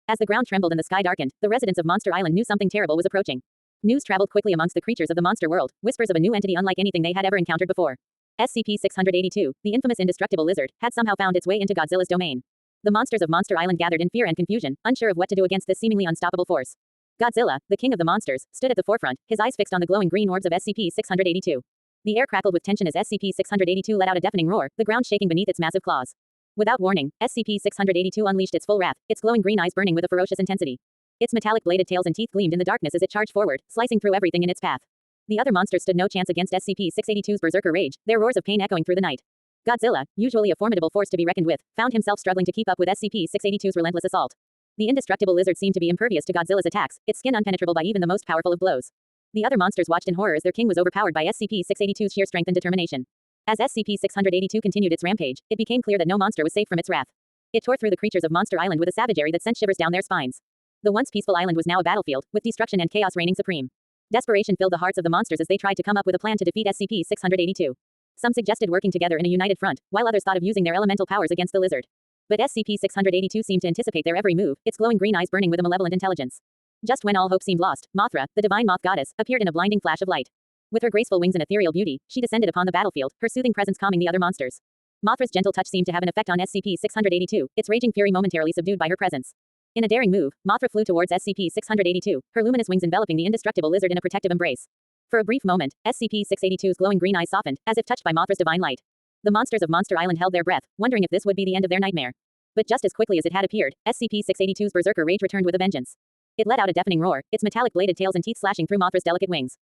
As the ground trembled and the sky darkened, the residents of Monster Island knew something terrible was approaching. News traveled quickly amongst the creatures of the monster world, whispers of a new entity unlike anything they had ever encountered before. SCP-682, the infamous indestructible lizard, had somehow found its way into Godzilla's domain. The monsters of Monster Island gathered in fear and confusion, unsure of what to do against this seemingly unstoppable force. Godzilla, the king of the monsters, stood at the forefront, his eyes fixed on the glowing green orbs of SCP-682. The air crackled with tension as SCP-682 let out a deafening roar, the ground shaking beneath its massive claws. Without warning, SCP-682 unleashed its full wrath, its glowing green eyes burning with a ferocious intensity. Its metallic bladed tails and teeth gleamed in the darkness as it charged forward, slicing through everything in its path. The other monsters stood no chance against SCP-682's berserker rage, their roars of pain echoing through the night. Godzilla, usually a formidable force to be reckoned with, found himself struggling to keep up with SCP-682's relentless assault. The indestructible lizard seemed to be impervious to Godzilla's attacks, its skin unpenetrable by even the most powerful of blows. The other monsters watched in horror as their king was overpowered by SCP-682's sheer strength and determination. As SCP-682 continued its rampage, it became clear that no monster was safe from its wrath. It tore through the creatures of Monster Island with a savagery that sent shivers down their spines. The once peaceful island was now a battlefield, with destruction and chaos reigning supreme. Desperation filled the hearts of the monsters as they tried to come up with a plan to defeat SCP-682. Some suggested working together in a united front, while others thought of using their elemental powers against the lizard. But SCP-682 seemed to anticipate their every move, its glowing green eyes burning with a malevolent intelligence. Just when all hope seemed lost, Mothra, the divine moth goddess, appeared in a blinding flash of light. With her graceful wings and ethereal beauty, she descended upon the battlefield, her soothing presence calming the other monsters. Mothra's gentle touch seemed to have an effect on SCP-682, its raging fury momentarily subdued by her presence. In a daring move, Mothra flew towards SCP-682, her luminous wings enveloping the indestructible lizard in a protective embrace. For a brief moment, SCP-682's glowing green eyes softened, as if touched by Mothra's divine light. The monsters of Monster Island held their breath, wondering if this would be the end of their nightmare. But just as quickly as it had appeared, SCP-682's berserker rage returned with a vengeance. It let out a deafening roar, its metallic bladed tails and teeth slashing through Mothra's delicate wings.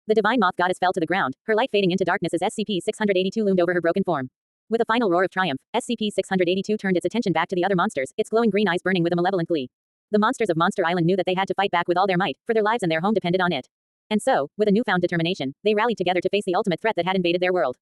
The divine moth goddess fell to the ground, her light fading into darkness as SCP-682 loomed over her broken form. With a final roar of triumph, SCP-682 turned its attention back to the other monsters, its glowing green eyes burning with a malevolent glee. The monsters of Monster Island knew that they had to fight back with all their might, for their lives and their home depended on it. And so, with a newfound determination, they rallied together to face the ultimate threat that had invaded their world.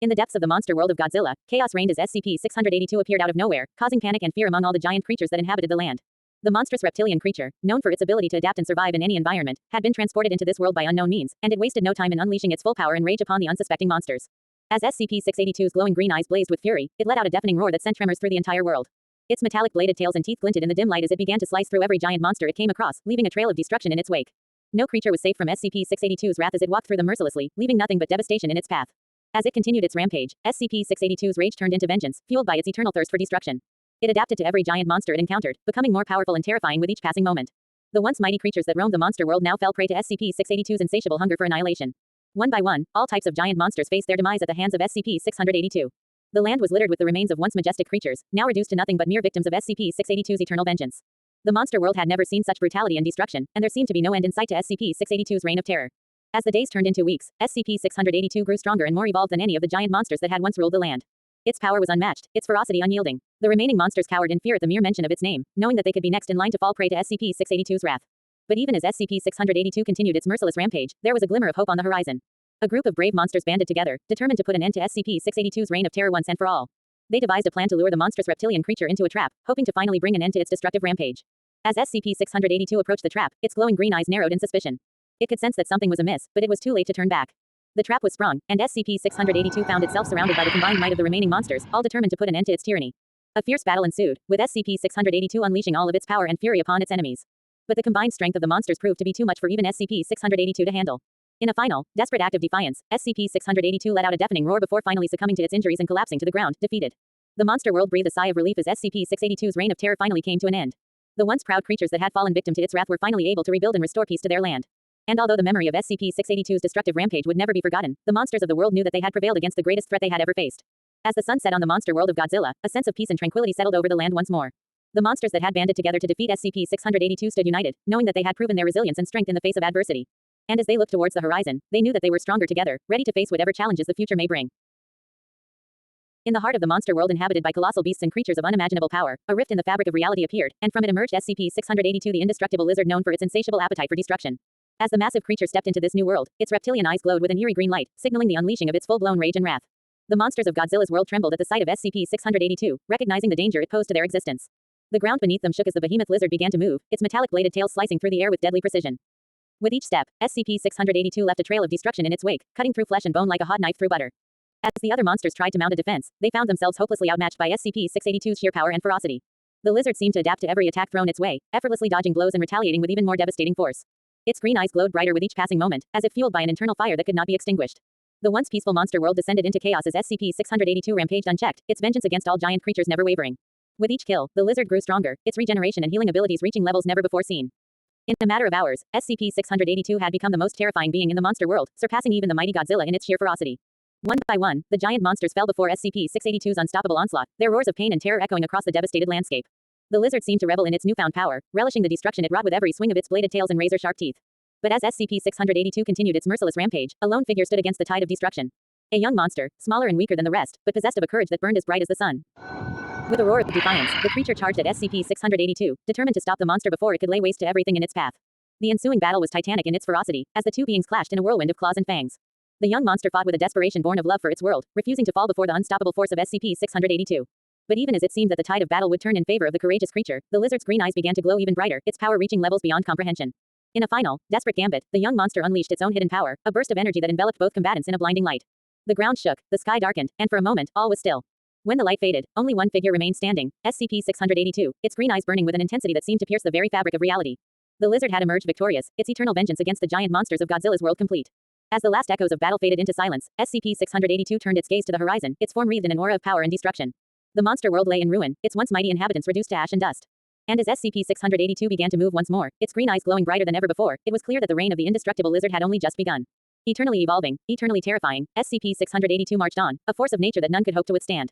In the depths of the monster world of Godzilla, chaos reigned as SCP-682 appeared out of nowhere, causing panic and fear among all the giant creatures that inhabited the land. The monstrous reptilian creature, known for its ability to adapt and survive in any environment, had been transported into this world by unknown means, and it wasted no time in unleashing its full power and rage upon the unsuspecting monsters. As SCP-682's glowing green eyes blazed with fury, it let out a deafening roar that sent tremors through the entire world. Its metallic bladed tails and teeth glinted in the dim light as it began to slice through every giant monster it came across, leaving a trail of destruction in its wake. No creature was safe from SCP-682's wrath as it walked through them mercilessly, leaving nothing but devastation in its path. As it continued its rampage, SCP-682's rage turned into vengeance, fueled by its eternal thirst for destruction. It adapted to every giant monster it encountered, becoming more powerful and terrifying with each passing moment. The once mighty creatures that roamed the monster world now fell prey to SCP-682's insatiable hunger for annihilation. One by one, all types of giant monsters faced their demise at the hands of SCP-682. The land was littered with the remains of once majestic creatures, now reduced to nothing but mere victims of SCP-682's eternal vengeance. The monster world had never seen such brutality and destruction, and there seemed to be no end in sight to SCP-682's reign of terror. As the days turned into weeks, SCP-682 grew stronger and more evolved than any of the giant monsters that had once ruled the land. Its power was unmatched, its ferocity unyielding. The remaining monsters cowered in fear at the mere mention of its name, knowing that they could be next in line to fall prey to SCP-682's wrath. But even as SCP-682 continued its merciless rampage, there was a glimmer of hope on the horizon. A group of brave monsters banded together, determined to put an end to SCP-682's reign of terror once and for all. They devised a plan to lure the monstrous reptilian creature into a trap, hoping to finally bring an end to its destructive rampage. As SCP-682 approached the trap, its glowing green eyes narrowed in suspicion. It could sense that something was amiss, but it was too late to turn back. The trap was sprung, and SCP-682 found itself surrounded by the combined might of the remaining monsters, all determined to put an end to its tyranny. A fierce battle ensued, with SCP-682 unleashing all of its power and fury upon its enemies. But the combined strength of the monsters proved to be too much for even SCP-682 to handle. In a final, desperate act of defiance, SCP-682 let out a deafening roar before finally succumbing to its injuries and collapsing to the ground, defeated. The monster world breathed a sigh of relief as SCP-682's reign of terror finally came to an end. The once proud creatures that had fallen victim to its wrath were finally able to rebuild and restore peace to their land. And although the memory of SCP-682's destructive rampage would never be forgotten, the monsters of the world knew that they had prevailed against the greatest threat they had ever faced. As the sun set on the monster world of Godzilla, a sense of peace and tranquility settled over the land once more. The monsters that had banded together to defeat SCP-682 stood united, knowing that they had proven their resilience and strength in the face of adversity. And as they looked towards the horizon, they knew that they were stronger together, ready to face whatever challenges the future may bring. In the heart of the monster world inhabited by colossal beasts and creatures of unimaginable power, a rift in the fabric of reality appeared, and from it emerged SCP-682, the indestructible lizard known for its insatiable appetite for destruction. As the massive creature stepped into this new world, its reptilian eyes glowed with an eerie green light, signaling the unleashing of its full-blown rage and wrath. The monsters of Godzilla's world trembled at the sight of SCP-682, recognizing the danger it posed to their existence. The ground beneath them shook as the behemoth lizard began to move, its metallic bladed tail slicing through the air with deadly precision. With each step, SCP-682 left a trail of destruction in its wake, cutting through flesh and bone like a hot knife through butter. As the other monsters tried to mount a defense, they found themselves hopelessly outmatched by SCP-682's sheer power and ferocity. The lizard seemed to adapt to every attack thrown its way, effortlessly dodging blows and retaliating with even more devastating force. Its green eyes glowed brighter with each passing moment, as if fueled by an internal fire that could not be extinguished. The once peaceful monster world descended into chaos as SCP-682 rampaged unchecked, its vengeance against all giant creatures never wavering. With each kill, the lizard grew stronger, its regeneration and healing abilities reaching levels never before seen. In a matter of hours, SCP-682 had become the most terrifying being in the monster world, surpassing even the mighty Godzilla in its sheer ferocity. One by one, the giant monsters fell before SCP-682's unstoppable onslaught, their roars of pain and terror echoing across the devastated landscape. The lizard seemed to revel in its newfound power, relishing the destruction it wrought with every swing of its bladed tails and razor-sharp teeth. But as SCP-682 continued its merciless rampage, a lone figure stood against the tide of destruction. A young monster, smaller and weaker than the rest, but possessed of a courage that burned as bright as the sun. With a roar of defiance, the creature charged at SCP-682, determined to stop the monster before it could lay waste to everything in its path. The ensuing battle was titanic in its ferocity, as the two beings clashed in a whirlwind of claws and fangs. The young monster fought with a desperation born of love for its world, refusing to fall before the unstoppable force of SCP-682. But even as it seemed that the tide of battle would turn in favor of the courageous creature, the lizard's green eyes began to glow even brighter, its power reaching levels beyond comprehension. In a final, desperate gambit, the young monster unleashed its own hidden power, a burst of energy that enveloped both combatants in a blinding light. The ground shook, the sky darkened, and for a moment, all was still. When the light faded, only one figure remained standing, SCP-682, its green eyes burning with an intensity that seemed to pierce the very fabric of reality. The lizard had emerged victorious, its eternal vengeance against the giant monsters of Godzilla's world complete. As the last echoes of battle faded into silence, SCP-682 turned its gaze to the horizon, its form wreathed in an aura of power and destruction. The monster world lay in ruin, its once mighty inhabitants reduced to ash and dust. And as SCP-682 began to move once more, its green eyes glowing brighter than ever before, it was clear that the reign of the indestructible lizard had only just begun. Eternally evolving, eternally terrifying, SCP-682 marched on, a force of nature that none could hope to withstand.